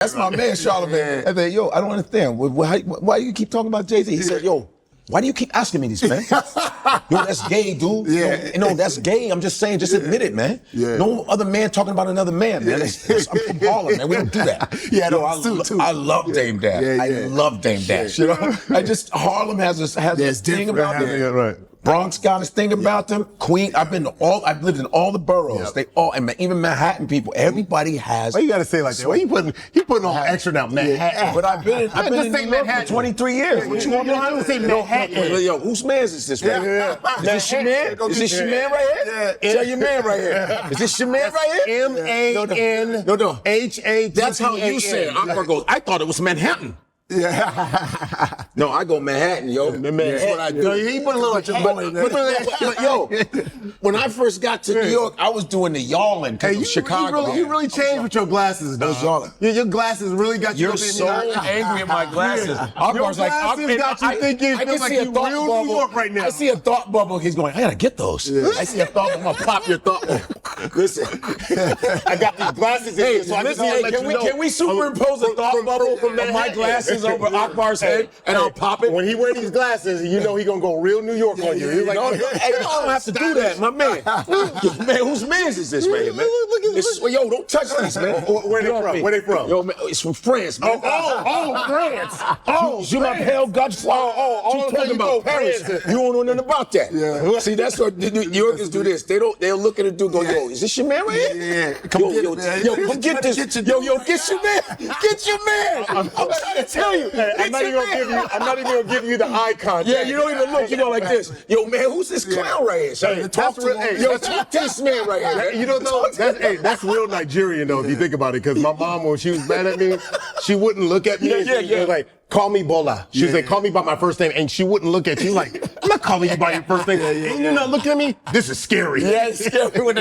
That's my man, Charlamagne. I said, yo, I don't understand. Why do you keep talking about Jay-Z? He said, yo, why do you keep asking me this, man? Yo, that's gay, dude. Yeah. No, that's gay. I'm just saying, just admit it, man. Yeah. No other man talking about another man, man. I'm from Harlem, man. We don't do that. Yeah, no, I love Dame Dash. Yeah, I love Dame Dash. You know, Harlem has this thing about them. Yeah, right. Bronx got this thing about them. Queen, I've lived in all the boroughs. Yep. They all, and even Manhattan people, everybody has. Why you gotta say like that? Why you putting on extra now, Manhattan? But I've been in New York for 23 years. What you want me to do? Say Manhattan. Yo, whose man is this right here? Is this your man? Is this your man right here? Tell your man right here. Is this your man right here? M-A-N-H-A-T-T-A-N. That's how you say it. Akbar goes, I thought it was Manhattan. Yeah. No, I go Manhattan, yo. That's what I do. No, he put a little but yo, when I first got to New York, I was doing the yawling because of Chicago. You really changed with your glasses, dog. Your glasses really got you. You're so angry at my glasses. Your glasses got you thinking feel like you real New York right now. I see a thought bubble. He's going, I gotta get those. I see a thought bubble. I'm gonna pop your thought bubble. Listen, I got these glasses in here, so I can we superimpose a thought bubble from my glasses over Akbar's head, and I'll pop it? When he wear these glasses, you know he gonna go real New York on you. He's like, hey, I don't have to do that, my man. Man, whose man's is this right here, man? Yo, don't touch these, man. Where they from? Where they from? Yo, man, it's from France, man. Oh, France. Je m'appelle Godfrey. You talking about Paris? You don't know nothing about that. Yeah. See, that's what New Yorkers do. This. They'll look at a dude, and go, yo, is this your man right here? Yeah. Come get this. Yo, get your man. Get your man. I'm trying to tell you. I'm not even gonna give you the eye contact. Yeah, you don't even look. You go like this. Yo, man, who's this clown right here? Talk to this man right here. Man. You know, that's real Nigerian though. If you think about it, because my mom, when she was mad at me, she wouldn't look at me. She was like, call me Bola. She was like, call me by my first name, and she wouldn't look at you. Like, I'm not calling you by your first name. And you're not looking at me. This is scary. Yeah, it's scary when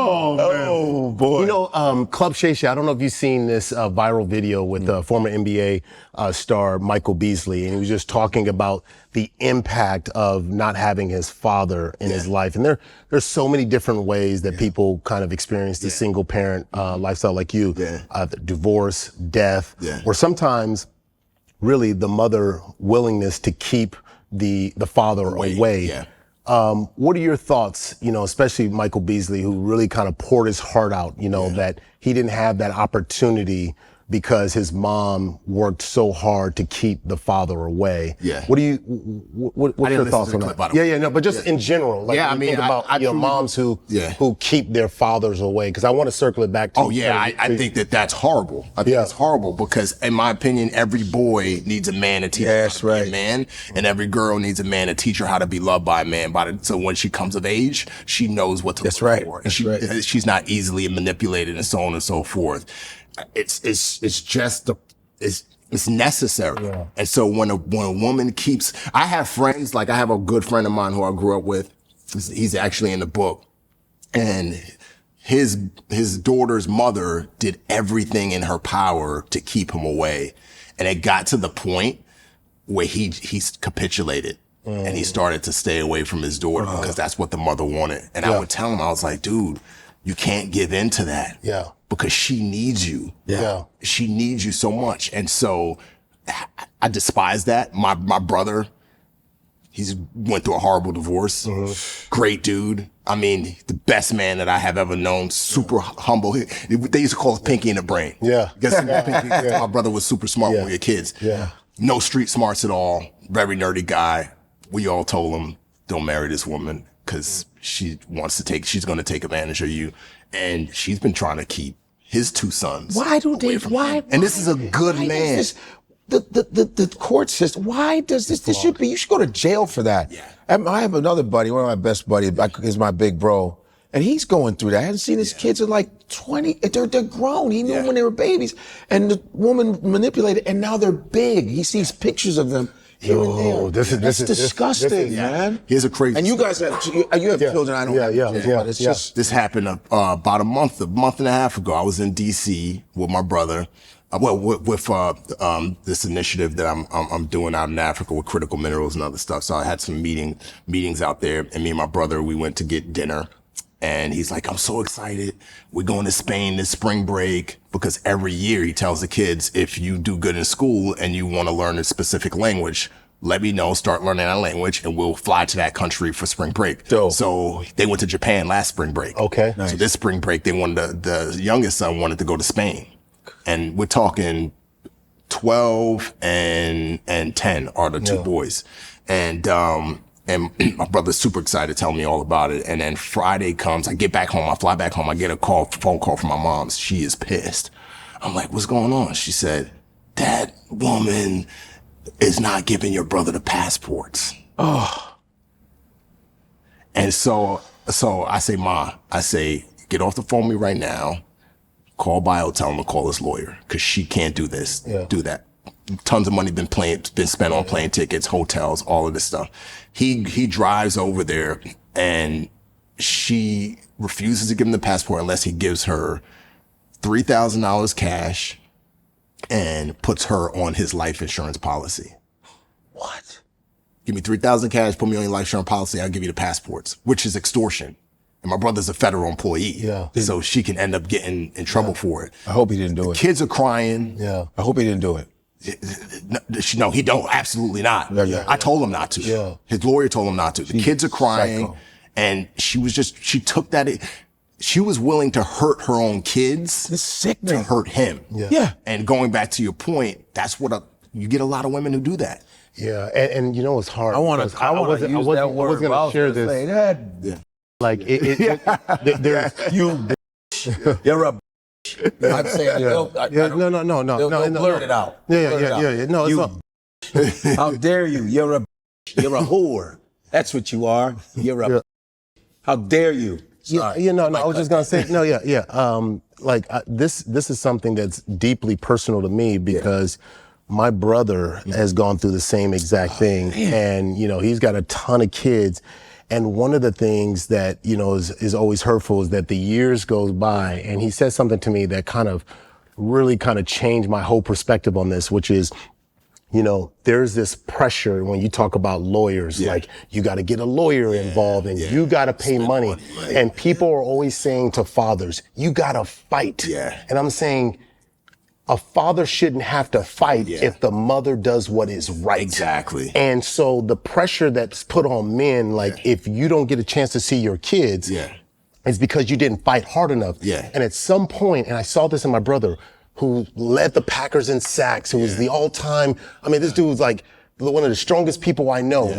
Oh man. Oh boy. You know, Club Shay Shay, I don't know if you've seen this viral video with former NBA star Michael Beasley, and he was just talking about the impact of not having his father in his life. And there's so many different ways that people kind of experience the single parent lifestyle like you. Divorce, death, or sometimes really the mother willingness to keep the father away. What are your thoughts, you know, especially Michael Beasley, who really kind of poured his heart out, you know, that he didn't have that opportunity because his mom worked so hard to keep the father away. What's your thoughts on that? But just in general, like I mean, think about moms who keep their fathers away, because I want to circle it back to I think that's horrible. I think it's horrible because, in my opinion, every boy needs a man to teach her how to be a man, and every girl needs a man to teach her how to be loved by a man. So when she comes of age, she knows what to look for. And she's not easily manipulated and so on and so forth. It's necessary. And so when a woman keeps, I have friends, like I have a good friend of mine who I grew up with. He's actually in the book, and his daughter's mother did everything in her power to keep him away. And it got to the point where he capitulated and he started to stay away from his daughter because that's what the mother wanted. And I would tell him, I was like, dude, you can't give in to that. Because she needs you. She needs you so much. And so I despise that. My brother, he's went through a horrible divorce. Great dude. I mean, the best man that I have ever known. Super humble. They used to call us Pinky in the Brain. My brother was super smart when we were kids. No street smarts at all. Very nerdy guy. We all told him, don't marry this woman because she's going to take advantage of you. And she's been trying to keep his two sons. And this is a good man. The court system, why does this you should go to jail for that. I have another buddy, one of my best buddies, is my big bro, and he's going through that. I haven't seen his kids in like 20, they're grown. He knew them when they were babies. And the woman manipulated, and now they're big. He sees pictures of them. This is disgusting, man. Here's a crazy. And you guys have children. I don't have children. It's just this happened about a month and a half ago. I was in D.C. with my brother. With this initiative that I'm doing out in Africa with critical minerals and other stuff. So I had some meetings out there, and me and my brother, we went to get dinner. And he's like, I'm so excited. We're going to Spain this spring break, because every year he tells the kids, if you do good in school and you want to learn a specific language, let me know, start learning that language, and we'll fly to that country for spring break. Dope. So they went to Japan last spring break. Okay. So this spring break, they wanted the youngest son wanted to go to Spain. And we're talking 12 and 10 are the two boys. And my brother's super excited to tell me all about it. And then Friday comes, I get back home, I fly back home, I get a phone call from my mom. She is pissed. I'm like, what's going on? She said, that woman is not giving your brother the passports. Oh. And so I say, Ma, get off the phone with me right now. Call bio, tell him to call his lawyer, because she can't do this, do that. Tons of money been spent on plane tickets, hotels, all of this stuff. He drives over there, and she refuses to give him the passport unless he gives her $3,000 cash and puts her on his life insurance policy. What? Give me $3,000 cash, put me on your life insurance policy, I'll give you the passports, which is extortion. And my brother's a federal employee. Yeah. So she can end up getting in trouble for it. I hope he didn't do it. Kids are crying. Yeah. I hope he didn't do it. No, he don't. Absolutely not. I told him not to. Yeah. His lawyer told him not to. The kids are crying. Psycho. And she took that. She was willing to hurt her own kids. It's sickening. To hurt him. Yeah. And going back to your point, that's what you get a lot of women who do that. Yeah. And you know, it's hard. I want to use that word. I was going to share this. Say that. Yeah. Like there's you're a I'd say no. Blurt it out. Yeah. No, it's not. How dare you? You're a whore. That's what you are. You're a how dare you? Sorry. I was just gonna say this is something that's deeply personal to me, because my brother has gone through the same exact thing, and he's got a ton of kids. And one of the things that, is always hurtful is that the years goes by, and he says something to me that really changed my whole perspective on this, which is, there's this pressure when you talk about lawyers, like you got to get a lawyer involved and you got to pay money. And people are always saying to fathers, you got to fight. And I'm saying, a father shouldn't have to fight if the mother does what is right. Exactly. And so the pressure that's put on men, if you don't get a chance to see your kids, it's because you didn't fight hard enough. And at some point, and I saw this in my brother, who led the Packers in sacks, who was the all-time, this dude was like one of the strongest people I know,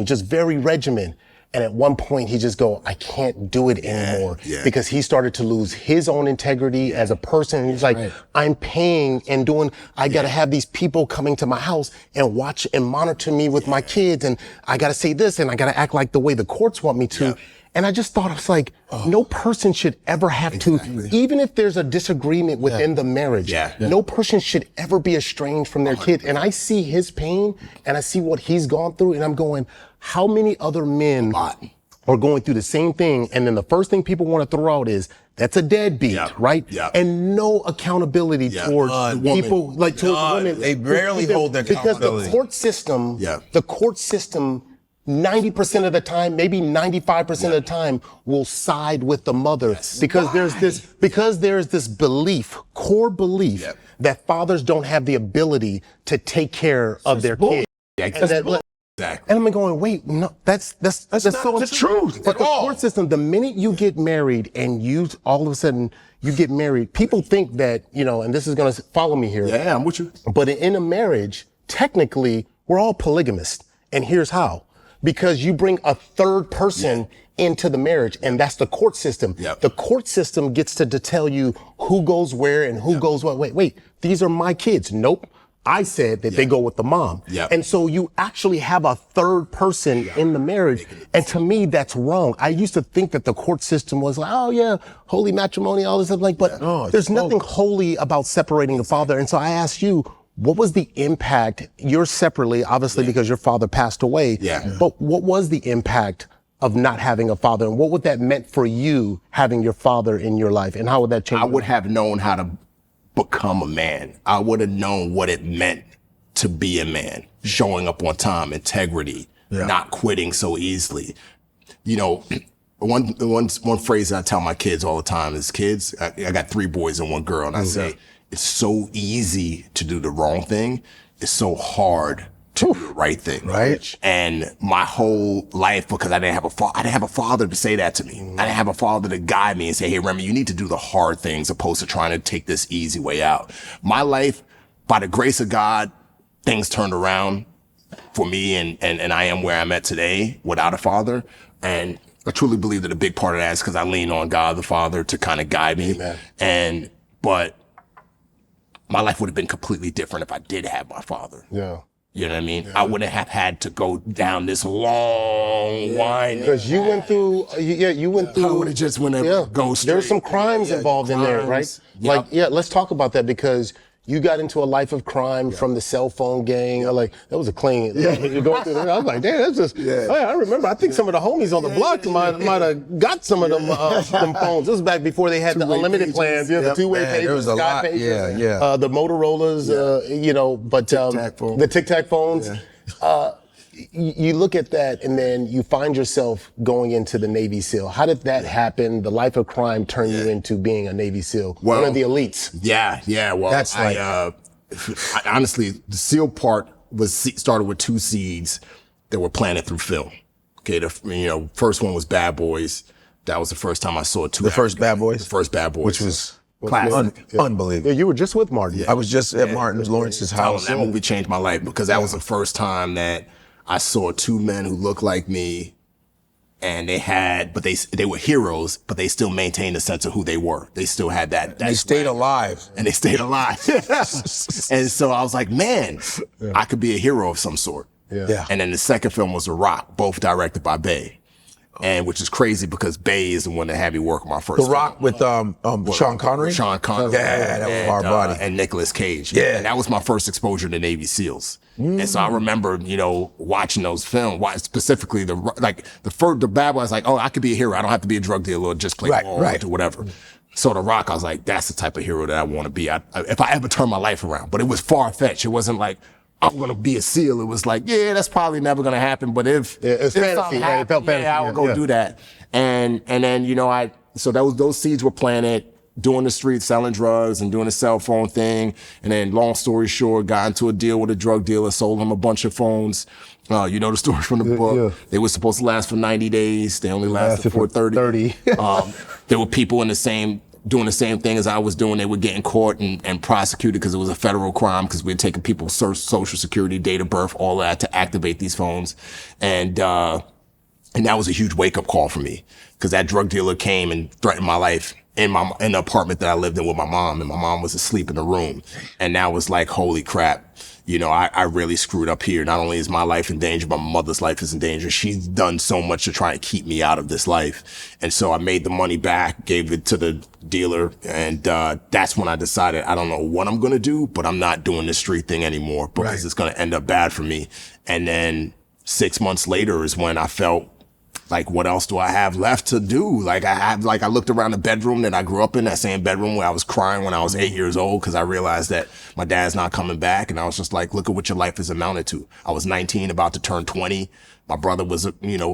just very regimented. And at one point he just I can't do it anymore because he started to lose his own integrity as a person. And he's like, I'm paying and I got to have these people coming to my house and watch and monitor me with my kids. And I got to say this and I got to act like the way the courts want me to. And I just thought, no person should ever have to, even if there's a disagreement within the marriage, no person should ever be estranged from their kid. And I see his pain and I see what he's gone through, and I'm going, how many other men are going through the same thing? And then the first thing people want to throw out is, that's a deadbeat, right? And no accountability towards people, towards women. They rarely hold their accountability. Because the court system, 90% of the time, maybe 95% of the time, will side with the mother because there's this core belief that fathers don't have the ability to take care of their kids. And I'm going, wait, no, that's not so the truth. But the court system, the minute you get married and all of a sudden you get married, people think that, and this is going to follow me here. Yeah, I'm with you. But in a marriage, technically, we're all polygamists. And here's how. Because you bring a third person into the marriage, and that's the court system. The court system gets to tell you who goes where and who goes what. Wait, these are my kids. Nope. I said that they go with the mom. And so you actually have a third person in the marriage. And to me, that's wrong. I used to think that the court system was holy matrimony, all this stuff. But there's nothing holy about separating the father. And so I asked you, what was the impact? You're separately, obviously, because your father passed away. But what was the impact of not having a father? And what would that meant for you having your father in your life? And how would that change? I would have known how to become a man. I would have known what it meant to be a man, showing up on time, integrity, not quitting so easily. one phrase that I tell my kids all the time is, kids, I got 3 boys and 1 girl, and I say, it's so easy to do the wrong thing. It's so hard to do the right thing. Right. And my whole life, because I didn't have a father to say that to me. I didn't have a father to guide me and say, hey, Remy, you need to do the hard things opposed to trying to take this easy way out. My life, by the grace of God, things turned around for me, and I am where I'm at today without a father. And I truly believe that a big part of that is because I lean on God the Father to kind of guide me. Amen. But my life would have been completely different if I did have my father. Yeah. You know what I mean? I wouldn't have had to go down this long line. Because you went through, you went through. I would have just went and go straight. There's some crimes involved in there, right? Like, let's talk about that, because you got into a life of crime from the cell phone gang. Like, that was a clean. You're going through there. I was like, damn, that's just. I remember. I think some of the homies on the block might have got some of them them phones. This was back before they had the unlimited plans. Yeah, the 2-way pages. There was a lot. Pages, Yeah. The Motorola's. But the Tic Tac phones. You look at that, and then you find yourself going into the Navy SEAL. How did that happen? The life of crime turned you into being a Navy SEAL, one of the elites. Yeah. Well, that's I honestly, the SEAL part started with 2 seeds that were planted through film. Okay, first one was Bad Boys. That was the first time I saw it. The first Bad Boys? The first Bad Boys. Which was classic. Unbelievable. Yeah, you were just with Martin. I was just at Martin Lawrence's house. That movie changed my life, because that was the first time that I saw 2 men who looked like me, and they were heroes, but they still maintained a sense of who they were. They still had that. They stayed alive. And they stayed alive. And so I was like, man, I could be a hero of some sort. Yeah. And then the second film was The Rock, both directed by Bay. And which is crazy, because Bay is the one that had me work on my first The Rock film. with Sean Connery? Sean Connery. Yeah, that was hard body. And Nicolas Cage. Yeah. And that was my first exposure to Navy SEALs. And so I remember, watching those films, specifically the Bad Boy. I was like, oh, I could be a hero. I don't have to be a drug dealer or just play ball or whatever. So The Rock, I was like, that's the type of hero that I want to be. If I ever turn my life around. But it was far-fetched. It wasn't like, I'm going to be a SEAL. It was like, that's probably never going to happen. But if it's fantasy, happens, it felt fantasy. I would go do that. And then, so those seeds were planted, doing the streets, selling drugs and doing the cell phone thing. And then, long story short, got into a deal with a drug dealer, sold him a bunch of phones. You know the story from the book. Yeah. They were supposed to last for 90 days. They only lasted for 30. There were people doing the same thing as I was doing. They were getting caught and prosecuted because it was a federal crime, because we had taken people's social security, date of birth, all that to activate these phones. And that was a huge wake up call for me, because that drug dealer came and threatened my life in the apartment that I lived in with my mom, and my mom was asleep in the room. And that was like, holy crap. I really screwed up here. Not only is my life in danger, but my mother's life is in danger. She's done so much to try and keep me out of this life. And so I made the money back, gave it to the dealer. And that's when I decided, I don't know what I'm going to do, but I'm not doing this street thing anymore, because it's going to end up bad for me. And then 6 months later is when I felt like, what else do I have left to do? I looked around the bedroom that I grew up in, that same bedroom where I was crying when I was 8 years old, because I realized that my dad's not coming back. And I was just like, look at what your life has amounted to. I was 19, about to turn 20. My brother was,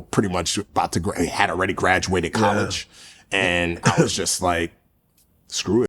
pretty much had already graduated college. And I was just like, screw